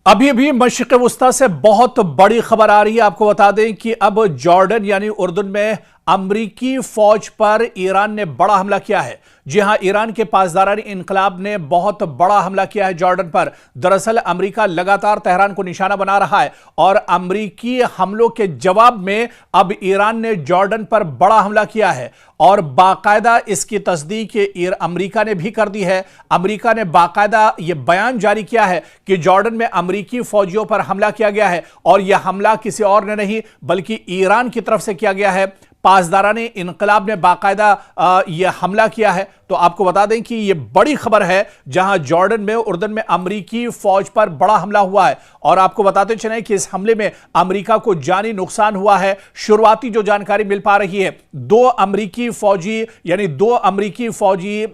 अभी भी मशरिक़ वुस्ता से बहुत बड़ी खबर आ रही है। आपको बता दें कि अब जॉर्डन यानी उर्दन में अमरीकी फौज पर ईरान ने बड़ा हमला किया है। जी हां, ईरान के पासदारानी इनकलाब ने बहुत बड़ा हमला किया है जॉर्डन पर। दरअसल अमेरिका लगातार तेहरान को निशाना बना रहा है और अमरीकी हमलों के जवाब में अब ईरान ने जॉर्डन पर बड़ा हमला किया है और बाकायदा इसकी तस्दीक अमेरिका ने भी कर दी है। अमेरिका ने बाकायदा यह बयान जारी किया है कि जॉर्डन में अमरीकी फौजियों पर हमला किया गया है और यह हमला किसी और ने नहीं बल्कि ईरान की तरफ से किया गया है। पासदाराने इनकलाब ने बाकायदा यह हमला किया है। तो आपको बता दें कि यह बड़ी खबर है जहां जॉर्डन में उर्दन में अमरीकी फौज पर बड़ा हमला हुआ है और आपको बताते चलें कि इस हमले में अमरीका को जानी नुकसान हुआ है। शुरुआती जो जानकारी मिल पा रही है, दो अमरीकी फौजी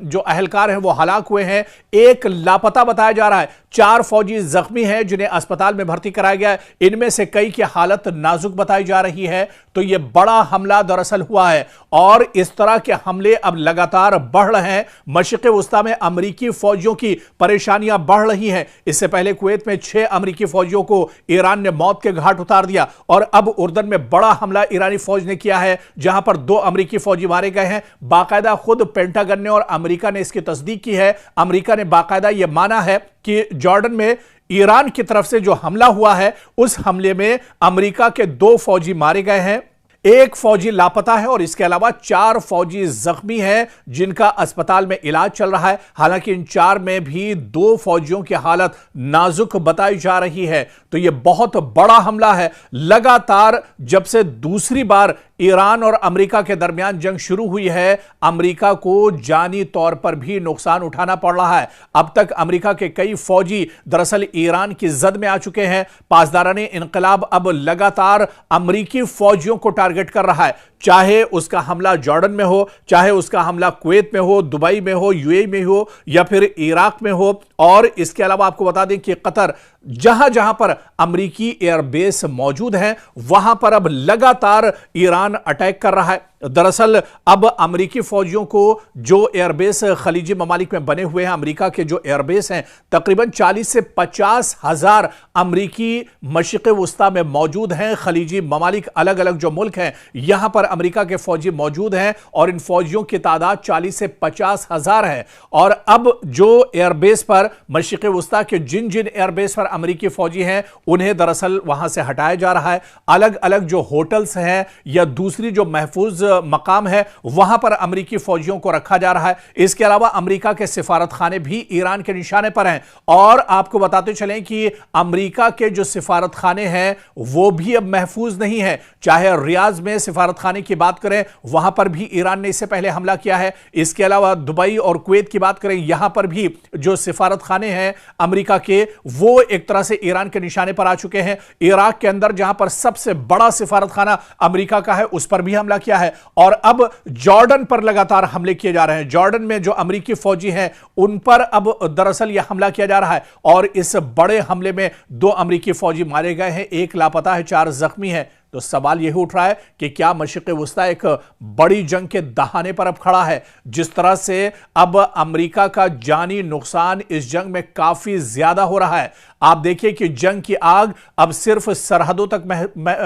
जो अहलकार हैं वो हलाक हुए हैं, एक लापता बताया जा रहा है, 4 फौजी जख्मी हैं जिन्हें अस्पताल में भर्ती कराया गया है। इनमें से कई की हालत नाजुक बताई जा रही है। तो यह बड़ा हमला दरअसल हुआ है और इस तरह के हमले अब लगातार बढ़ रहे हैं। मशरिक़ वुस्ता में अमरीकी फौजियों की परेशानियां बढ़ रही हैं। इससे पहले कुवैत में 6 अमरीकी फौजियों को ईरान ने मौत के घाट उतार दिया और अब उर्दन में बड़ा हमला ईरानी फौज ने किया है जहां पर 2 अमरीकी फौजी मारे गए हैं। बाकायदा खुद पेंटागन ने और अमरीका ने इसकी तस्दीक की है। अमरीका ने बाकायदा यह माना है कि जॉर्डन में ईरान की तरफ से जो हमला हुआ है उस हमले में अमरीका के 2 फौजी मारे गए हैं, 1 फौजी लापता है और इसके अलावा 4 फौजी जख्मी हैं जिनका अस्पताल में इलाज चल रहा है। हालांकि इन 4 में भी 2 फौजियों की हालत नाजुक बताई जा रही है। तो यह बहुत बड़ा हमला है। लगातार जब से दूसरी बार ईरान और अमेरिका के दरमियान जंग शुरू हुई है, अमेरिका को जानी तौर पर भी नुकसान उठाना पड़ रहा है। अब तक अमेरिका के कई फौजी दरअसल ईरान की जद में आ चुके हैं। पासदाराने इनकलाब अब लगातार अमेरिकी फौजियों को टारगेट कर रहा है, चाहे उसका हमला जॉर्डन में हो, चाहे उसका हमला कुवैत में हो, दुबई में हो, यूएई में हो या फिर इराक में हो। और इसके अलावा आपको बता दें कि कतर, जहां जहां पर अमेरिकी एयरबेस मौजूद हैं वहां पर अब लगातार ईरान अटैक कर रहा है। दरअसल अब अमेरिकी फौजियों को जो एयरबेस खलीजी ममालिक में बने हुए हैं, अमेरिका के जो एयरबेस हैं, तकरीबन 40 से 50 हजार अमेरिकी मशरिक़ वुस्ता में मौजूद हैं। खलीजी ममालिक अलग अलग जो मुल्क हैं यहां पर अमेरिका के फौजी मौजूद हैं और इन फौजियों की तादाद 40 से 50 हजार है। और अब जो एयरबेस पर मशरिक़ वुस्ता के जिन जिन एयरबेस पर अमेरिकी फौजी हैं उन्हें दरअसल वहां से हटाया जा रहा है। अलग अलग जो होटल्स हैं या दूसरी जो महफूज मकाम है वहां पर अमेरिकी फौजियों को रखा जा रहा है। इसके अलावा अमेरिका के सिफारत खाने भी ईरान के निशाने पर हैं और आपको बताते चलें कि अमेरिका के जो सिफारत खाने हैं वो भी अब महफूज नहीं है। चाहे रियाज में सिफारत खाने की बात करें, वहां पर भी ईरान ने इससे पहले हमला किया है। इसके अलावा दुबई और कुवैत की बात करें, यहां पर भी जो सिफारत खाने हैं अमेरिका के वो एक तरह से ईरान के निशाने पर आ चुके हैं। इराक के अंदर जहां पर सबसे बड़ा सिफारत खाना अमेरिका का है उस पर भी हमला किया है और अब जॉर्डन पर लगातार हमले किए जा रहे हैं। जॉर्डन में जो अमेरिकी फौजी हैं उन पर अब दरअसल यह हमला किया जा रहा है और इस बड़े हमले में 2 अमेरिकी फौजी मारे गए हैं, 1 लापता है, 4 जख्मी हैं। तो सवाल यह उठ रहा है कि क्या मशरिक़ वुस्ता एक बड़ी जंग के दहाने पर अब खड़ा है? जिस तरह से अब अमेरिका का जानी नुकसान इस जंग में काफी ज्यादा हो रहा है। आप देखिए कि जंग की आग अब सिर्फ सरहदों तक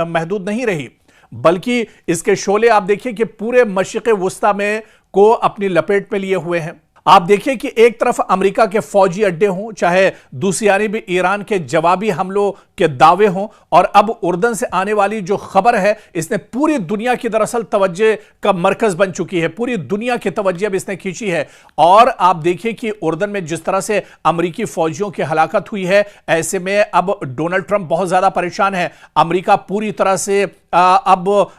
महदूद नहीं रही, बल्कि इसके शोले आप देखिए कि पूरे मशरिक़ वुस्ता में को अपनी लपेट में लिए हुए हैं। आप देखिए कि एक तरफ अमेरिका के फौजी अड्डे हों, चाहे दूसरी यानी भी ईरान के जवाबी हमलों के दावे हों, और अब उर्दन से आने वाली जो खबर है इसने पूरी दुनिया की दरअसल तवज्जो का मरकज बन चुकी है। पूरी दुनिया की तवज्जो अब इसने खींची है और आप देखिए कि उर्दन में जिस तरह से अमेरिकी फौजियों की हलाकत हुई है, ऐसे में अब डोनाल्ड ट्रंप बहुत ज्यादा परेशान है। अमेरिका पूरी तरह से अब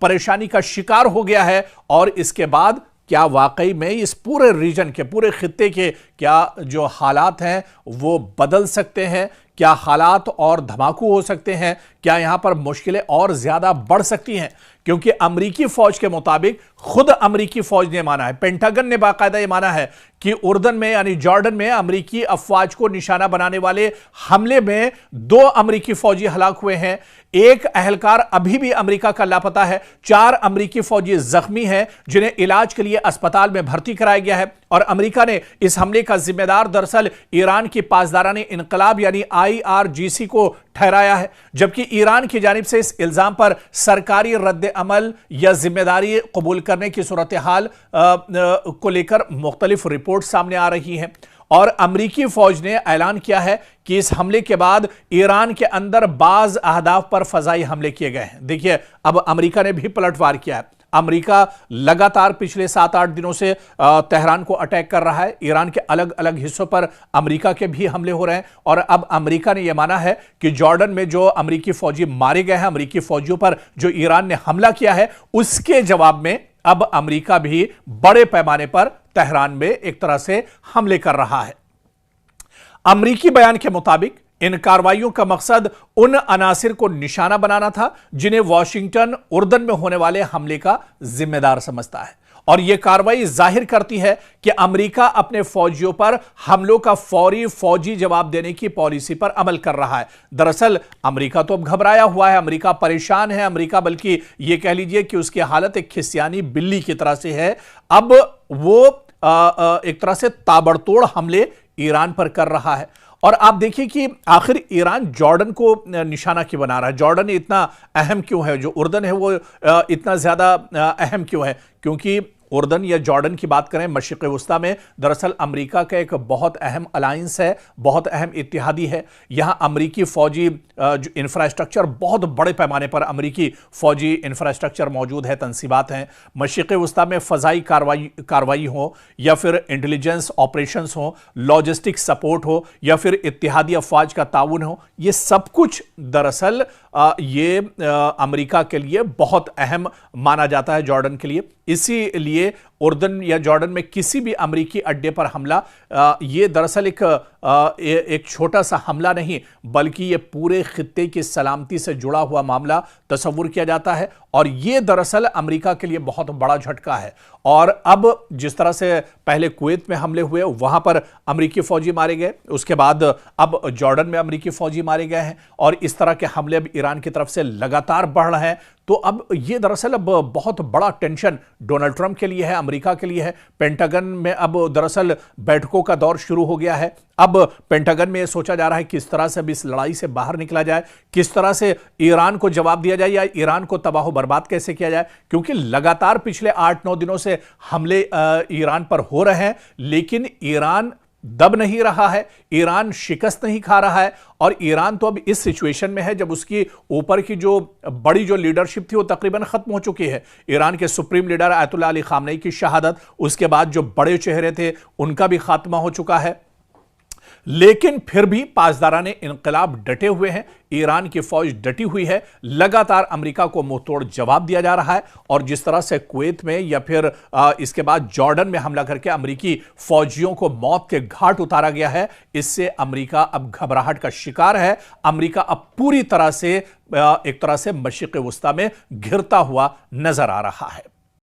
परेशानी का शिकार हो गया है और इसके बाद क्या वाकई में इस पूरे रीजन के, पूरे खित्ते के क्या जो हालात हैं वो बदल सकते हैं? क्या हालात और धमाकू हो सकते हैं? क्या यहां पर मुश्किलें और ज्यादा बढ़ सकती हैं? क्योंकि अमेरिकी फौज के मुताबिक, खुद अमेरिकी फौज ने माना है, पेंटागन ने बाकायदा ये माना है कि उर्दन में यानी जॉर्डन में अमेरिकी अफवाज को निशाना बनाने वाले हमले में 2 अमेरिकी फौजी हलाक हुए हैं, 1 अहलकार अभी भी अमेरिका का लापता है, 4 अमेरिकी फौजी जख्मी हैं जिन्हें इलाज के लिए अस्पताल में भर्ती कराया गया है। और अमेरिका ने इस हमले का जिम्मेदार दरअसल ईरान की पासदाराने इनकलाब यानी IRGC को ठहराया है, जबकि ईरान की जानिब से इस इल्जाम पर सरकारी रद्द अमल या जिम्मेदारी कबूल करने की सूरत हाल को लेकर मुख्तलिफ रिपोर्ट सामने आ रही हैं। और अमरीकी फौज ने ऐलान किया है कि इस हमले के बाद ईरान के अंदर बाज अहदाफ पर फजाई हमले किए गए हैं। देखिए, अब अमरीका ने भी पलटवार किया है। अमरीका लगातार पिछले 7-8 दिनों से तेहरान को अटैक कर रहा है। ईरान के अलग अलग हिस्सों पर अमरीका के भी हमले हो रहे हैं और अब अमरीका ने यह माना है कि जॉर्डन में जो अमरीकी फौजी मारे गए हैं, अमरीकी फौजियों पर जो ईरान ने हमला किया है, उसके जवाब में अब अमरीका भी बड़े पैमाने पर तेहरान में एक तरह से हमले कर रहा है। अमरीकी बयान के मुताबिक इन कार्रवाइयों का मकसद उन अनासिर को निशाना बनाना था जिन्हें वॉशिंगटन उर्दन में होने वाले हमले का जिम्मेदार समझता है, और यह कार्रवाई जाहिर करती है कि अमेरिका अपने फौजियों पर हमलों का फौरी फौजी जवाब देने की पॉलिसी पर अमल कर रहा है। दरअसल अमेरिका तो अब घबराया हुआ है, अमेरिका परेशान है, अमेरिका बल्कि यह कह लीजिए कि उसकी हालत एक खिसियानी बिल्ली की तरह से है। अब वो एक तरह से ताबड़तोड़ हमले ईरान पर कर रहा है। और आप देखिए कि आखिर ईरान जॉर्डन को निशाना क्यों बना रहा है, जॉर्डन इतना अहम क्यों है, जो उर्दन है वो इतना ज्यादा अहम क्यों है? क्योंकि उर्दन या जॉर्डन की बात करें, मशरिक़ वस्ता में दरअसल अमेरिका का एक बहुत अहम अलायंस है, बहुत अहम इत्तेहादी है। यहां अमेरिकी फौजी जो इंफ्रास्ट्रक्चर, बहुत बड़े पैमाने पर अमेरिकी फौजी इंफ्रास्ट्रक्चर मौजूद है, तंसीबात हैं। मशरिक़ वस्ता में फ़ज़ाई कार्रवाई हो या फिर इंटेलिजेंस ऑपरेशंस हो, लॉजिस्टिक सपोर्ट हो या फिर इत्तेहादी अफवाज का ताउन हो, ये सब कुछ दरअसल ये अमेरिका के लिए बहुत अहम माना जाता है, जॉर्डन के लिए। इसीलिए उर्दन या जॉर्डन में किसी भी अमेरिकी अड्डे पर हमला ये दरअसल एक छोटा सा हमला नहीं, बल्कि ये पूरे खित्ते की सलामती से जुड़ा हुआ मामला तस्वुर किया जाता है। और ये दरअसल अमेरिका के लिए बहुत बड़ा झटका है। और अब जिस तरह से पहले कुवैत में हमले हुए, वहां पर अमेरिकी फौजी मारे गए, उसके बाद अब जॉर्डन में अमेरिकी फौजी मारे गए हैं, और इस तरह के हमले अब ईरान की तरफ से लगातार बढ़ रहे हैं। तो अब ये दरअसल अब बहुत बड़ा टेंशन डोनाल्ड ट्रंप के लिए है, अमेरिका के लिए है। पेंटागन में अब दरअसल बैठकों का दौर शुरू हो गया है। अब पेंटागन में यह सोचा जा रहा है किस तरह से अब इस लड़ाई से बाहर निकला जाए, किस तरह से ईरान को जवाब दिया जाए या ईरान को तबाह बर्बाद कैसे किया जाए। क्योंकि लगातार पिछले 8-9 दिनों से हमले ईरान पर हो रहे हैं, लेकिन ईरान दब नहीं रहा है, ईरान शिकस्त नहीं खा रहा है। और ईरान तो अब इस सिचुएशन में है जब उसकी ऊपर की जो बड़ी जो लीडरशिप थी वो तकरीबन खत्म हो चुकी है। ईरान के supreme leader Ayatollah Ali Khamenei की शहादत, उसके बाद जो बड़े चेहरे थे उनका भी खात्मा हो चुका है। लेकिन फिर भी पासदाराने इनकलाब डटे हुए हैं, ईरान की फौज डटी हुई है, लगातार अमेरिका को मुंहतोड़ जवाब दिया जा रहा है। और जिस तरह से कुवैत में या फिर इसके बाद जॉर्डन में हमला करके अमेरिकी फौजियों को मौत के घाट उतारा गया है, इससे अमेरिका अब घबराहट का शिकार है। अमेरिका अब पूरी तरह से एक तरह से मशरिक़ वस्ता में घिरता हुआ नजर आ रहा है।